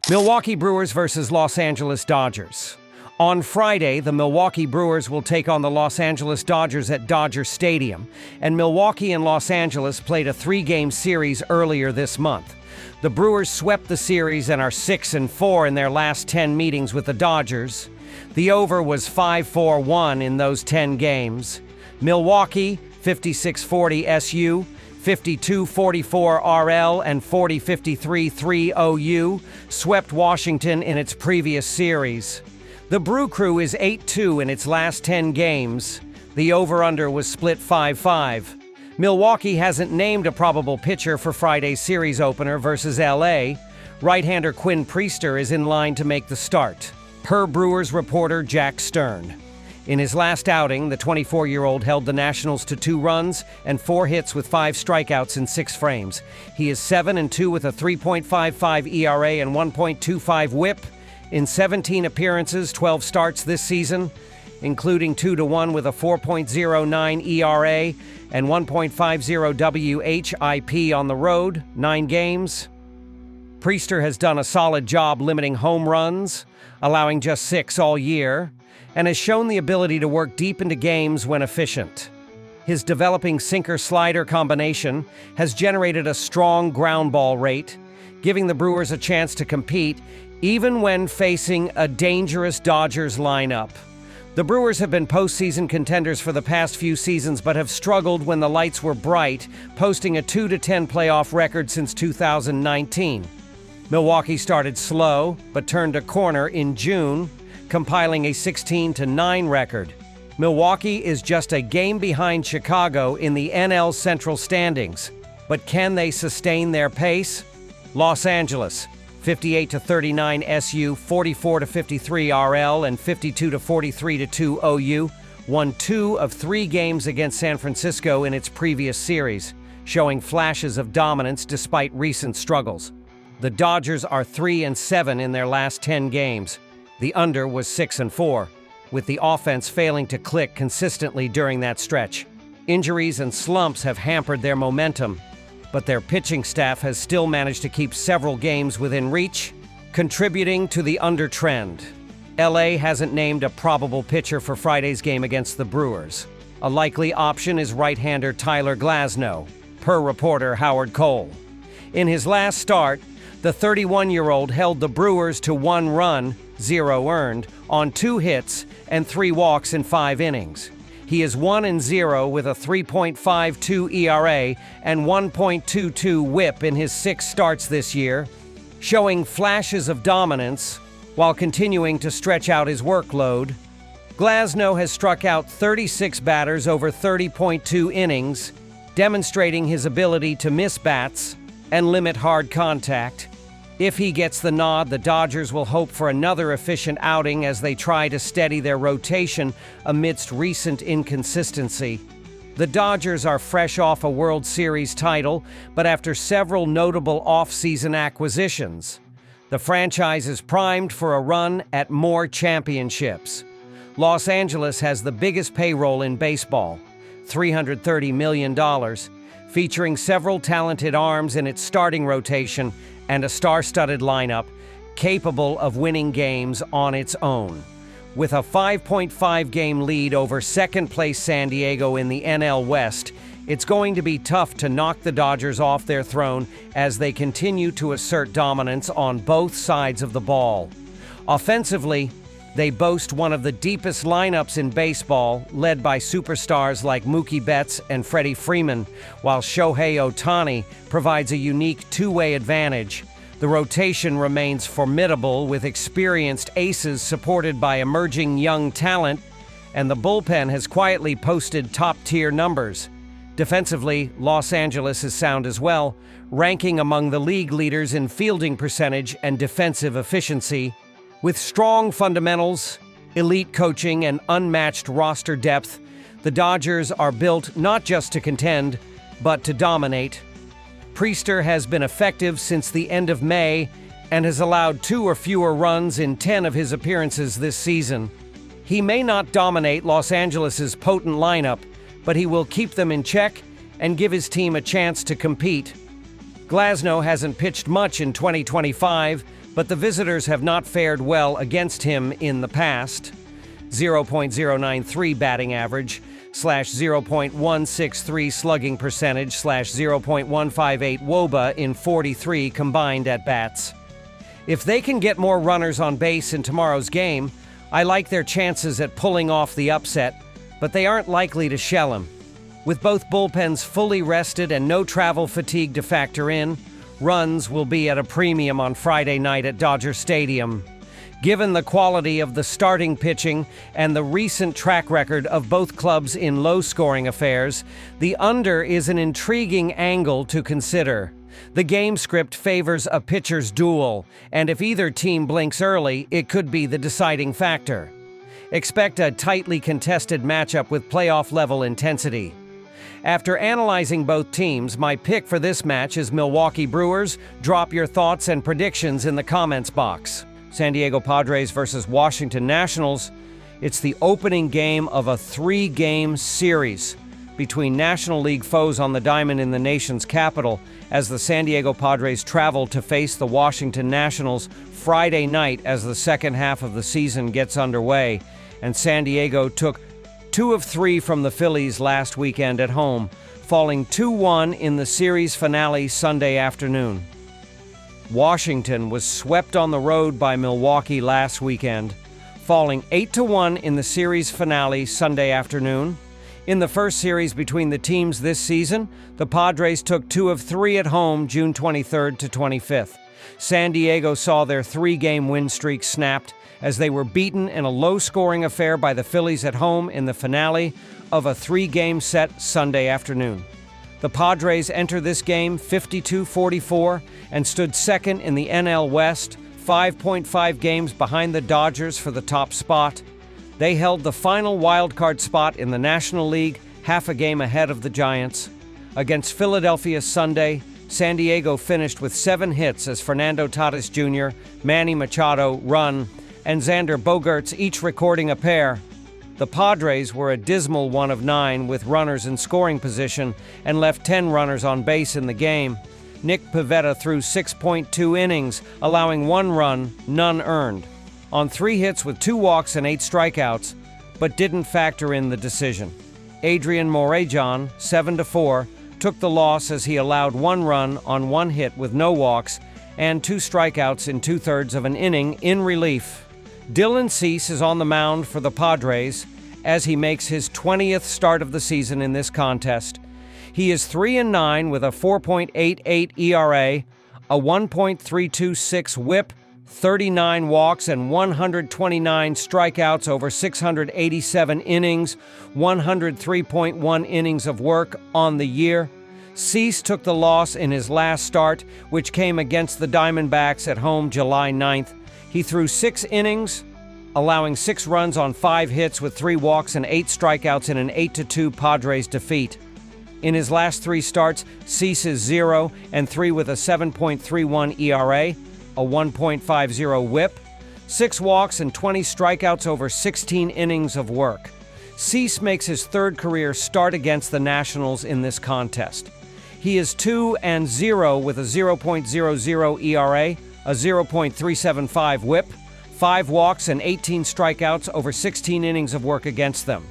Milwaukee Brewers versus Los Angeles Dodgers. On Friday, the Milwaukee Brewers will take on the Los Angeles Dodgers at Dodger Stadium, and Milwaukee and Los Angeles played a 3-game series earlier this month. The Brewers swept the series and are 6-4 in their last 10 meetings with the Dodgers. The over was 5-4-1 in those 10 games. Milwaukee, 56-40 SU, 52-44 RL, and 40-53 OU, swept Washington in its previous series. The Brew Crew is 8-2 in its last 10 games. The over-under was split 5-5. Milwaukee hasn't named a probable pitcher for Friday's series opener versus LA. Right-hander Quinn Priester is in line to make the start, per Brewers reporter Jack Stern. In his last outing, the 24-year-old held the Nationals to 2 runs and 4 hits with 5 strikeouts in 6 frames. He is 7-2 with a 3.55 ERA and 1.25 WHIP in 17 appearances, 12 starts this season, including 2-1 with a 4.09 ERA and 1.50 WHIP on the road, 9 games. Priester has done a solid job limiting home runs, allowing just 6 all year, and has shown the ability to work deep into games when efficient. His developing sinker-slider combination has generated a strong ground ball rate, giving the Brewers a chance to compete even when facing a dangerous Dodgers lineup. The Brewers have been postseason contenders for the past few seasons but have struggled when the lights were bright, posting a 2-10 playoff record since 2019. Milwaukee started slow but turned a corner in June, compiling a 16-9 record. Milwaukee is just a game behind Chicago in the NL Central standings, but can they sustain their pace? Los Angeles, 58-39 SU, 44-53 RL, and 52-43 OU, won 2 of 3 games against San Francisco in its previous series, showing flashes of dominance despite recent struggles. The Dodgers are 3-7 in their last 10 games. The under was 6-4, with the offense failing to click consistently during that stretch. Injuries and slumps have hampered their momentum, but their pitching staff has still managed to keep several games within reach, contributing to the under trend. LA hasn't named a probable pitcher for Friday's game against the Brewers. A likely option is right-hander Tyler Glasnow, per reporter Howard Cole. In his last start, the 31-year-old held the Brewers to 1 run, 0 earned, on 2 hits and 3 walks in 5 innings. He is 1-0 with a 3.52 ERA and 1.22 WHIP in his 6 starts this year, showing flashes of dominance while continuing to stretch out his workload. Glasnow has struck out 36 batters over 30.2 innings, demonstrating his ability to miss bats and limit hard contact. If he gets the nod, the Dodgers will hope for another efficient outing as they try to steady their rotation amidst recent inconsistency. The Dodgers are fresh off a World Series title, but after several notable off-season acquisitions, the franchise is primed for a run at more championships. Los Angeles has the biggest payroll in baseball, $330 million, featuring several talented arms in its starting rotation and a star-studded lineup capable of winning games on its own. With a 5.5-game lead over second-place San Diego in the NL West, it's going to be tough to knock the Dodgers off their throne as they continue to assert dominance on both sides of the ball. Offensively, they boast one of the deepest lineups in baseball, led by superstars like Mookie Betts and Freddie Freeman, while Shohei Ohtani provides a unique two-way advantage. The rotation remains formidable with experienced aces supported by emerging young talent, and the bullpen has quietly posted top-tier numbers. Defensively, Los Angeles is sound as well, ranking among the league leaders in fielding percentage and defensive efficiency. With strong fundamentals, elite coaching, and unmatched roster depth, the Dodgers are built not just to contend, but to dominate. Priester has been effective since the end of May and has allowed 2 or fewer runs in 10 of his appearances this season. He may not dominate Los Angeles' potent lineup, but he will keep them in check and give his team a chance to compete. Glasnow hasn't pitched much in 2025, but the visitors have not fared well against him in the past. 0.093 batting average, /0.163 slugging percentage, /0.158 WOBA in 43 combined at-bats. If they can get more runners on base in tomorrow's game, I like their chances at pulling off the upset, but they aren't likely to shell him. With both bullpens fully rested and no travel fatigue to factor in, runs will be at a premium on Friday night at Dodger Stadium. Given the quality of the starting pitching and the recent track record of both clubs in low-scoring affairs, the under is an intriguing angle to consider. The game script favors a pitcher's duel, and if either team blinks early, it could be the deciding factor. Expect a tightly contested matchup with playoff-level intensity. After analyzing both teams, my pick for this match is Milwaukee Brewers. Drop your thoughts and predictions in the comments box. San Diego Padres versus Washington Nationals. It's the opening game of a 3-game series between National League foes on the diamond in the nation's capital as the San Diego Padres travel to face the Washington Nationals Friday night as the second half of the season gets underway. And San Diego took 2 of 3 from the Phillies last weekend at home, falling 2-1 in the series finale Sunday afternoon. Washington was swept on the road by Milwaukee last weekend, falling 8-1 in the series finale Sunday afternoon. In the first series between the teams this season, the Padres took 2 of 3 at home June 23rd to 25th. San Diego saw their 3-game win streak snapped as they were beaten in a low-scoring affair by the Phillies at home in the finale of a 3-game set Sunday afternoon. The Padres entered this game 52-44 and stood second in the NL West, 5.5 games behind the Dodgers for the top spot. They held the final wildcard spot in the National League, half a game ahead of the Giants. Against Philadelphia Sunday, San Diego finished with 7 hits as Fernando Tatis Jr., Manny Machado, Run, and Xander Bogaerts each recording a pair. The Padres were a dismal 1 of 9 with runners in scoring position and left 10 runners on base in the game. Nick Pivetta threw 6.2 innings, allowing 1 run, none earned, on 3 hits with 2 walks and 8 strikeouts, but didn't factor in the decision. Adrian Morejon, 7-4, took the loss as he allowed 1 run on 1 hit with no walks and 2 strikeouts in 2/3 of an inning in relief. Dylan Cease is on the mound for the Padres as he makes his 20th start of the season in this contest. He is 3-9 with a 4.88 ERA, a 1.326 WHIP, 39 walks and 129 strikeouts over 687 innings, 103.1 innings of work on the year. Cease took the loss in his last start, which came against the Diamondbacks at home July 9th. He threw 6 innings, allowing 6 runs on 5 hits with 3 walks and 8 strikeouts in an 8-2 Padres defeat. In his last 3 starts, Cease is 0-3 with a 7.31 ERA, a 1.50 WHIP, 6 walks and 20 strikeouts over 16 innings of work. Cease makes his 3rd career start against the Nationals in this contest. He is 2-0 with a 0.00 ERA, a 0.375 WHIP, 5 walks and 18 strikeouts over 16 innings of work against them.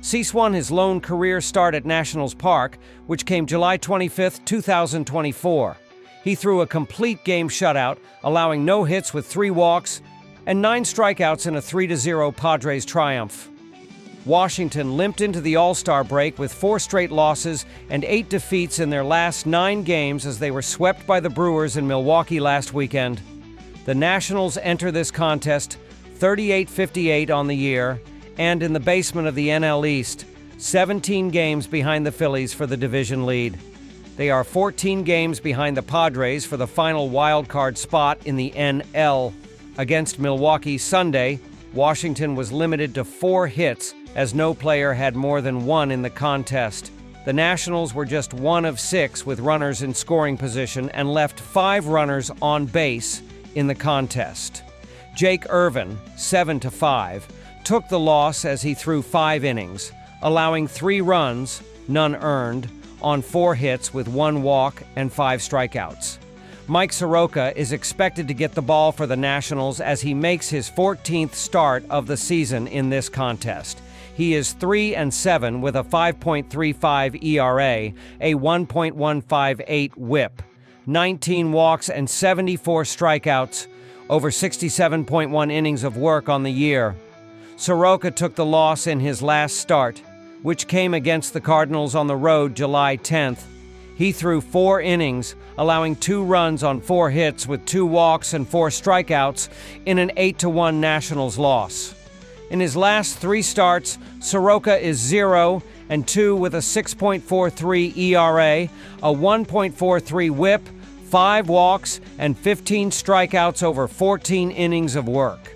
Cease won his lone career start at Nationals Park, which came July 25, 2024. He threw a complete game shutout, allowing no hits with 3 walks and 9 strikeouts in a 3-0 Padres triumph. Washington limped into the All-Star break with 4 straight losses and 8 defeats in their last 9 games as they were swept by the Brewers in Milwaukee last weekend. The Nationals enter this contest 38-58 on the year and in the basement of the NL East, 17 games behind the Phillies for the division lead. They are 14 games behind the Padres for the final wild-card spot in the NL. Against Milwaukee Sunday, Washington was limited to 4 hits as no player had more than 1 in the contest. The Nationals were just 1 of 6 with runners in scoring position and left 5 runners on base in the contest. Jake Irvin, 7-5, took the loss as he threw 5 innings, allowing 3 runs, none earned, on 4 hits with 1 walk and 5 strikeouts. Mike Soroka is expected to get the ball for the Nationals as he makes his 14th start of the season in this contest. He is 3-7 with a 5.35 ERA, a 1.158 WHIP, 19 walks and 74 strikeouts over 67.1 innings of work on the year. Soroka took the loss in his last start, which came against the Cardinals on the road July 10th. He threw 4 innings, allowing 2 runs on 4 hits with 2 walks and 4 strikeouts in an 8-1 Nationals loss. In his last 3 starts, Soroka is 0-2 with a 6.43 ERA, a 1.43 WHIP, 5 walks, and 15 strikeouts over 14 innings of work.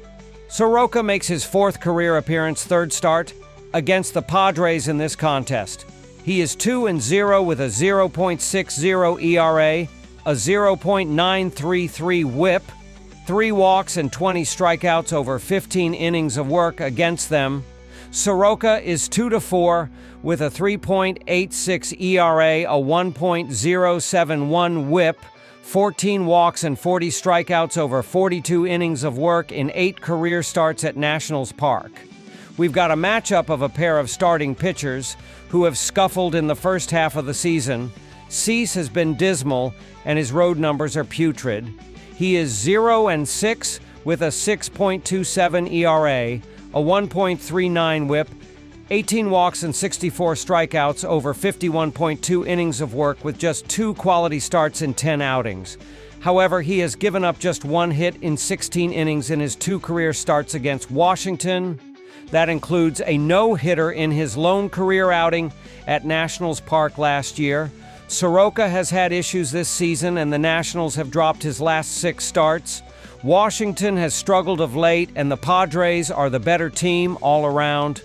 Soroka makes his 4th career appearance, 3rd start, against the Padres in this contest. He is 2-0 with a 0.60 ERA, a 0.933 WHIP, 3 walks and 20 strikeouts over 15 innings of work against them. Soroka is 2-4 with a 3.86 ERA, a 1.071 WHIP, 14 walks and 40 strikeouts over 42 innings of work in 8 career starts at Nationals Park. We've got a matchup of a pair of starting pitchers who have scuffled in the first half of the season. Cease has been dismal and his road numbers are putrid. He is 0-6 with a 6.27 ERA, a 1.39 WHIP, 18 walks and 64 strikeouts over 51.2 innings of work with just 2 quality starts in 10 outings. However, he has given up just 1 hit in 16 innings in his 2 career starts against Washington. That includes a no-hitter in his lone career outing at Nationals Park last year. Soroka has had issues this season, and the Nationals have dropped his last 6 starts. Washington has struggled of late, and the Padres are the better team all around.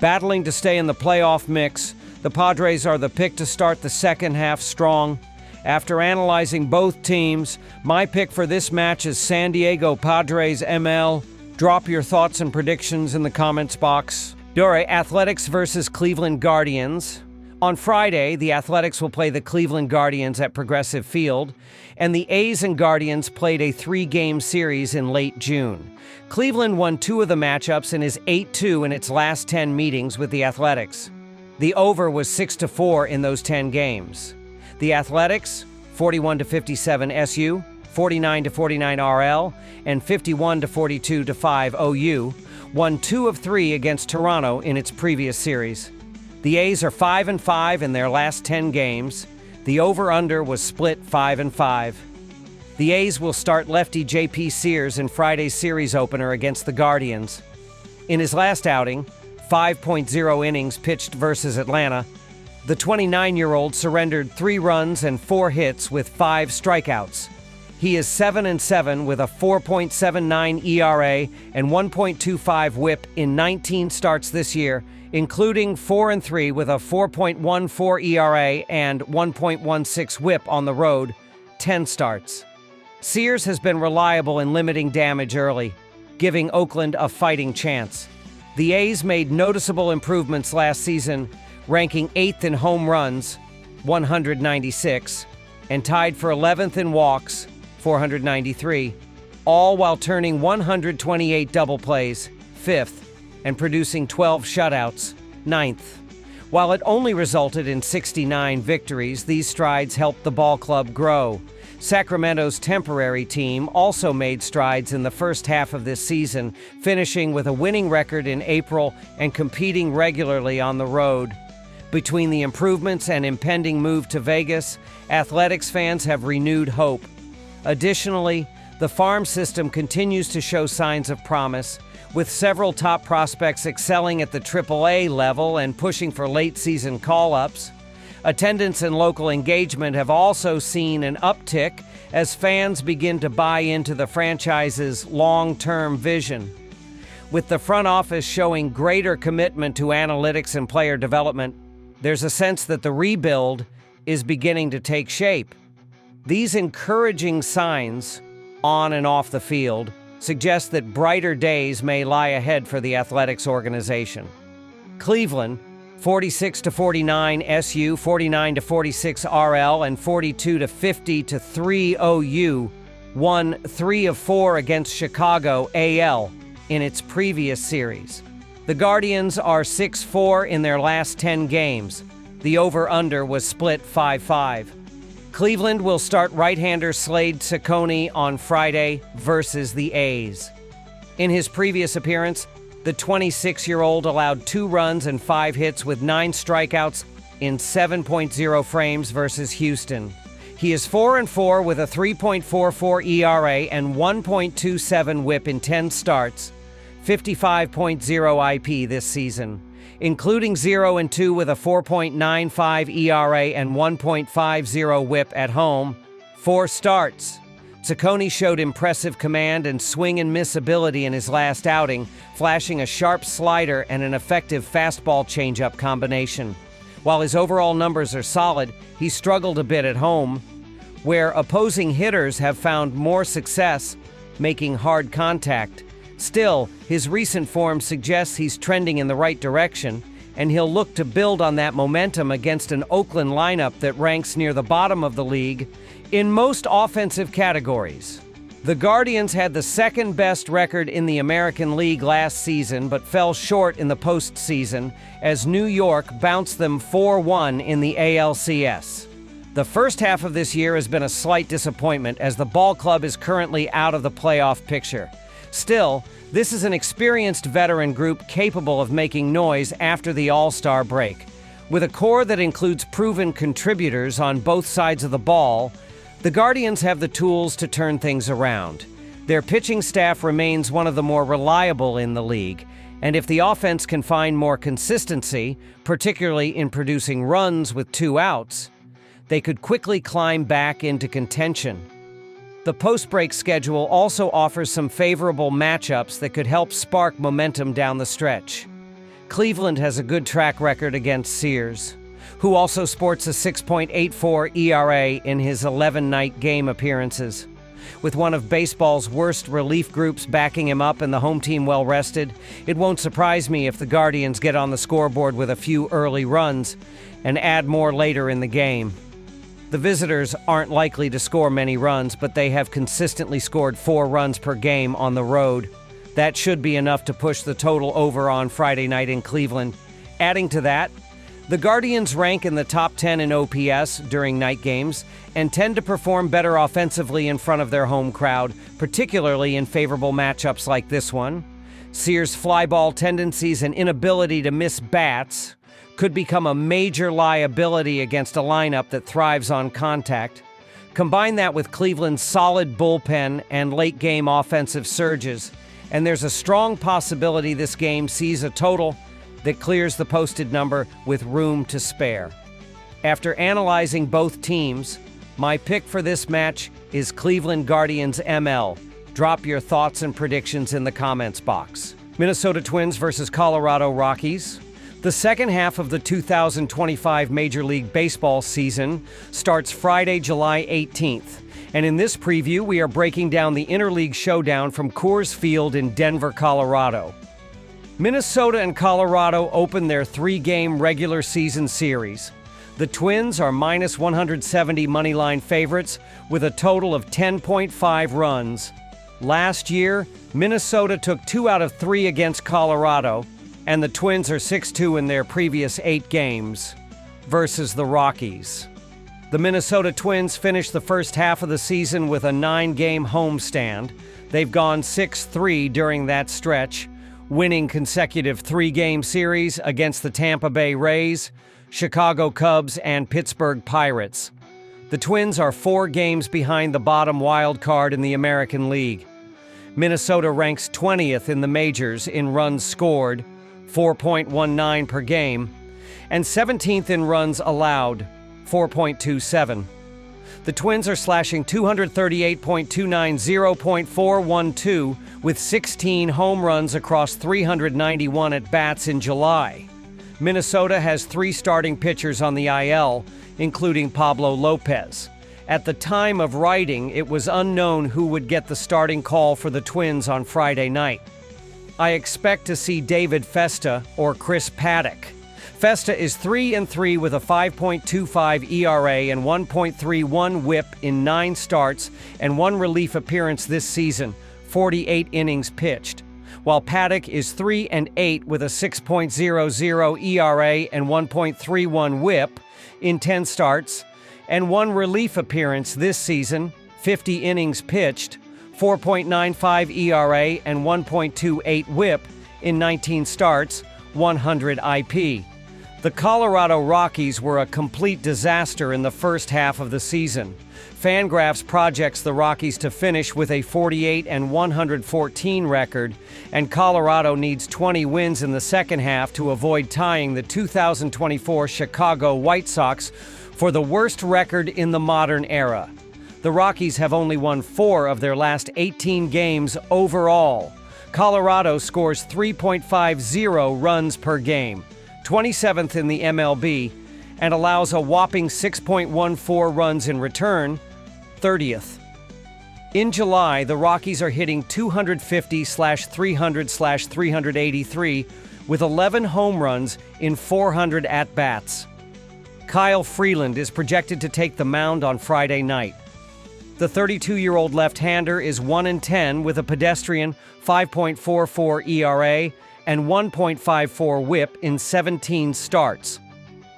Battling to stay in the playoff mix, the Padres are the pick to start the second half strong. After analyzing both teams, my pick for this match is San Diego Padres ML. Drop your thoughts and predictions in the comments box. Dore, Athletics versus Cleveland Guardians. On Friday, the Athletics will play the Cleveland Guardians at Progressive Field, and the A's and Guardians played a 3-game series in late June. Cleveland won 2 of the matchups and is 8-2 in its last 10 meetings with the Athletics. The over was 6-4 in those 10 games. The Athletics, 41-57 SU, 49-49 RL, and 51-42-5 OU, won 2 of 3 against Toronto in its previous series. The A's are 5-5 in their last 10 games. The over-under was split 5-5. The A's will start lefty J.P. Sears in Friday's series opener against the Guardians. In his last outing, 5.0 innings pitched versus Atlanta, the 29-year-old surrendered 3 runs and 4 hits with 5 strikeouts. He is 7-7 with a 4.79 ERA and 1.25 WHIP in 19 starts this year, including 4-3 with a 4.14 ERA and 1.16 WHIP on the road, 10 starts. Sears has been reliable in limiting damage early, giving Oakland a fighting chance. The A's made noticeable improvements last season, ranking 8th in home runs, 196, and tied for 11th in walks, 493, all while turning 128 double plays, 5th, and producing 12 shutouts, 9th. While it only resulted in 69 victories, these strides helped the ball club grow. Sacramento's temporary team also made strides in the first half of this season, finishing with a winning record in April and competing regularly on the road. Between the improvements and impending move to Vegas, Athletics fans have renewed hope. Additionally, the farm system continues to show signs of promise, with several top prospects excelling at the AAA level and pushing for late-season call-ups. Attendance and local engagement have also seen an uptick as fans begin to buy into the franchise's long-term vision. With the front office showing greater commitment to analytics and player development, there's a sense that the rebuild is beginning to take shape. These encouraging signs, on and off the field, suggest that brighter days may lie ahead for the Athletics organization. Cleveland, 46-49 SU, 49-46 RL, and 42-50 to 3 OU won 3 of 4 against Chicago AL in its previous series. The Guardians are 6-4 in their last 10 games. The over-under was split 5-5. Cleveland will start right-hander Slade Cecconi on Friday versus the A's. In his previous appearance, the 26-year-old allowed 2 runs and 5 hits with 9 strikeouts in 7.0 frames versus Houston. He is 4-4 with a 3.44 ERA and 1.27 WHIP in 10 starts, 55.0 IP this season, including 0-2 with a 4.95 ERA and 1.50 WHIP at home, 4 starts. Cecconi showed impressive command and swing-and-miss ability in his last outing, flashing a sharp slider and an effective fastball changeup combination. While his overall numbers are solid, he struggled a bit at home, where opposing hitters have found more success making hard contact. Still, his recent form suggests he's trending in the right direction, and he'll look to build on that momentum against an Oakland lineup that ranks near the bottom of the league in most offensive categories. The Guardians had the second-best record in the American League last season, but fell short in the postseason as New York bounced them 4-1 in the ALCS. The first half of this year has been a slight disappointment as the ball club is currently out of the playoff picture. Still, this is an experienced veteran group capable of making noise after the All-Star break. With a core that includes proven contributors on both sides of the ball, the Guardians have the tools to turn things around. Their pitching staff remains one of the more reliable in the league, and if the offense can find more consistency, particularly in producing runs with 2 outs, they could quickly climb back into contention. The post-break schedule also offers some favorable matchups that could help spark momentum down the stretch. Cleveland has a good track record against Sears, who also sports a 6.84 ERA in his 11 night game appearances. With one of baseball's worst relief groups backing him up and the home team well rested, it won't surprise me if the Guardians get on the scoreboard with a few early runs and add more later in the game. The visitors aren't likely to score many runs, but they have consistently scored 4 runs per game on the road. That should be enough to push the total over on Friday night in Cleveland. Adding to that, the Guardians rank in the top 10 in OPS during night games and tend to perform better offensively in front of their home crowd, particularly in favorable matchups like this one. Sears' fly ball tendencies and inability to miss bats could become a major liability against a lineup that thrives on contact. Combine that with Cleveland's solid bullpen and late-game offensive surges, and there's a strong possibility this game sees a total that clears the posted number with room to spare. After analyzing both teams, my pick for this match is Cleveland Guardians ML. Drop your thoughts and predictions in the comments box. Minnesota Twins versus Colorado Rockies. The second half of the 2025 Major League Baseball season starts Friday, July 18th. And in this preview, we are breaking down the interleague showdown from Coors Field in Denver, Colorado. Minnesota and Colorado open their 3-game regular season series. The Twins are minus 170 moneyline favorites with a total of 10.5 runs. Last year, Minnesota took 2 out of 3 against Colorado, and the Twins are 6-2 in their previous 8 games versus the Rockies. The Minnesota Twins finished the first half of the season with a 9-game homestand. They've gone 6-3 during that stretch, winning consecutive 3-game series against the Tampa Bay Rays, Chicago Cubs, and Pittsburgh Pirates. The Twins are 4 games behind the bottom wild card in the American League. Minnesota ranks 20th in the majors in runs scored, 4.19 per game, and 17th in runs allowed, 4.27. The Twins are slashing 238.29, 0.412, with 16 home runs across 391 at-bats in July. Minnesota has 3 starting pitchers on the IL, including Pablo Lopez. At the time of writing, it was unknown who would get the starting call for the Twins on Friday night. I expect to see David Festa or Chris Paddock. Festa is 3-3 with a 5.25 ERA and 1.31 WHIP in 9 starts and 1 relief appearance this season, 48 innings pitched, while Paddock is 3-8 with a 6.00 ERA and 1.31 WHIP in 10 starts and 1 relief appearance this season, 50 innings pitched, 4.95 ERA and 1.28 WHIP in 19 starts, 100 IP. The Colorado Rockies were a complete disaster in the first half of the season. Fangraphs projects the Rockies to finish with a 48-114 record, and Colorado needs 20 wins in the second half to avoid tying the 2024 Chicago White Sox for the worst record in the modern era. The Rockies have only won 4 of their last 18 games overall. Colorado scores 3.50 runs per game, 27th in the MLB, and allows a whopping 6.14 runs in return, 30th. In July, the Rockies are hitting 250/300/383 with 11 home runs in 400 at-bats. Kyle Freeland is projected to take the mound on Friday night. The 32-year-old left-hander is 1-10 with a pedestrian 5.44 ERA and 1.54 WHIP in 17 starts,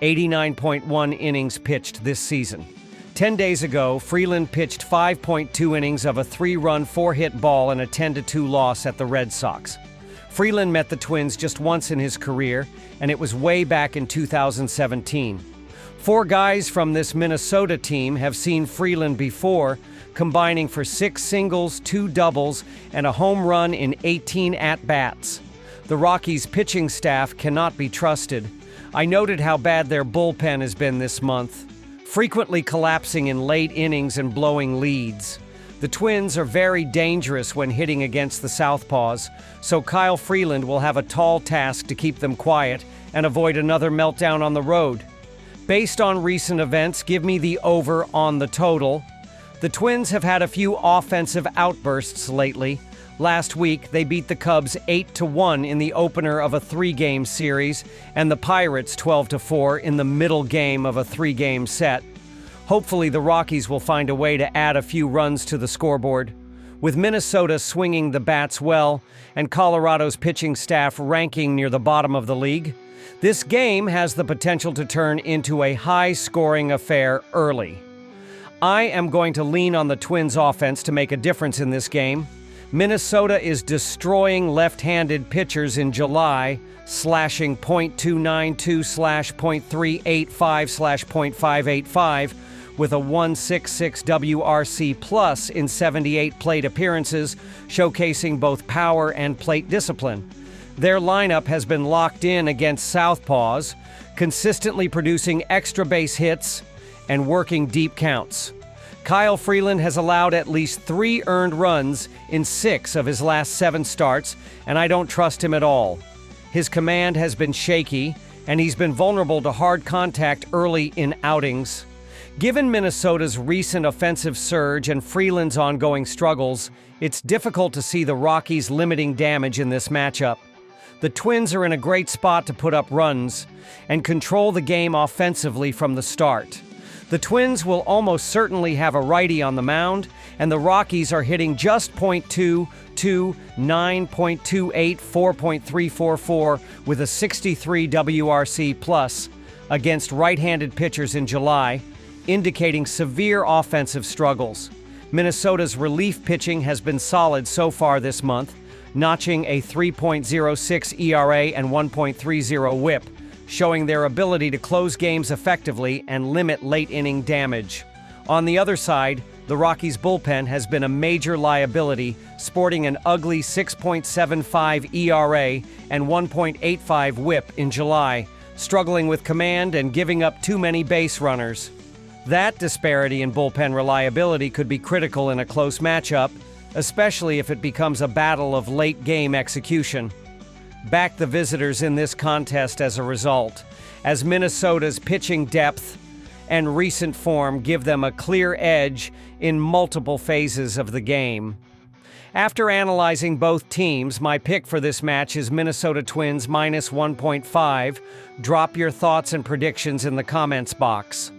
89.1 innings pitched this season. 10 days ago, Freeland pitched 5.2 innings of a 3-run, 4-hit ball and a 10-2 loss at the Red Sox. Freeland met the Twins just once in his career, and it was way back in 2017. 4 guys from this Minnesota team have seen Freeland before, combining for 6 singles, 2 doubles, and a home run in 18 at-bats. The Rockies' pitching staff cannot be trusted. I noted how bad their bullpen has been this month, frequently collapsing in late innings and blowing leads. The Twins are very dangerous when hitting against the Southpaws, so Kyle Freeland will have a tall task to keep them quiet and avoid another meltdown on the road. Based on recent events, give me the over on the total. The Twins have had a few offensive outbursts lately. Last week, they beat the Cubs 8-1 in the opener of a 3-game series, and the Pirates 12-4 in the middle game of a 3-game set. Hopefully, the Rockies will find a way to add a few runs to the scoreboard. With Minnesota swinging the bats well, and Colorado's pitching staff ranking near the bottom of the league, this game has the potential to turn into a high-scoring affair early. I am going to lean on the Twins' offense to make a difference in this game. Minnesota is destroying left-handed pitchers in July, slashing .292/.385/.585 with a 1.66 WRC plus in 78 plate appearances, showcasing both power and plate discipline. Their lineup has been locked in against Southpaws, consistently producing extra base hits and working deep counts. Kyle Freeland has allowed at least 3 earned runs in 6 of his last 7 starts, and I don't trust him at all. His command has been shaky, and he's been vulnerable to hard contact early in outings. Given Minnesota's recent offensive surge and Freeland's ongoing struggles, it's difficult to see the Rockies limiting damage in this matchup. The Twins are in a great spot to put up runs and control the game offensively from the start. The Twins will almost certainly have a righty on the mound, and the Rockies are hitting just .22, 9.28, 4.344 with a 63 WRC plus against right-handed pitchers in July, indicating severe offensive struggles. Minnesota's relief pitching has been solid so far this month, notching a 3.06 ERA and 1.30 WHIP, showing their ability to close games effectively and limit late-inning damage. On the other side, the Rockies' bullpen has been a major liability, sporting an ugly 6.75 ERA and 1.85 WHIP in July, struggling with command and giving up too many base runners. That disparity in bullpen reliability could be critical in a close matchup, especially if it becomes a battle of late-game execution. Back the visitors in this contest as a result, as Minnesota's pitching depth and recent form give them a clear edge in multiple phases of the game. After analyzing both teams, my pick for this match is Minnesota Twins -1.5. Drop your thoughts and predictions in the comments box.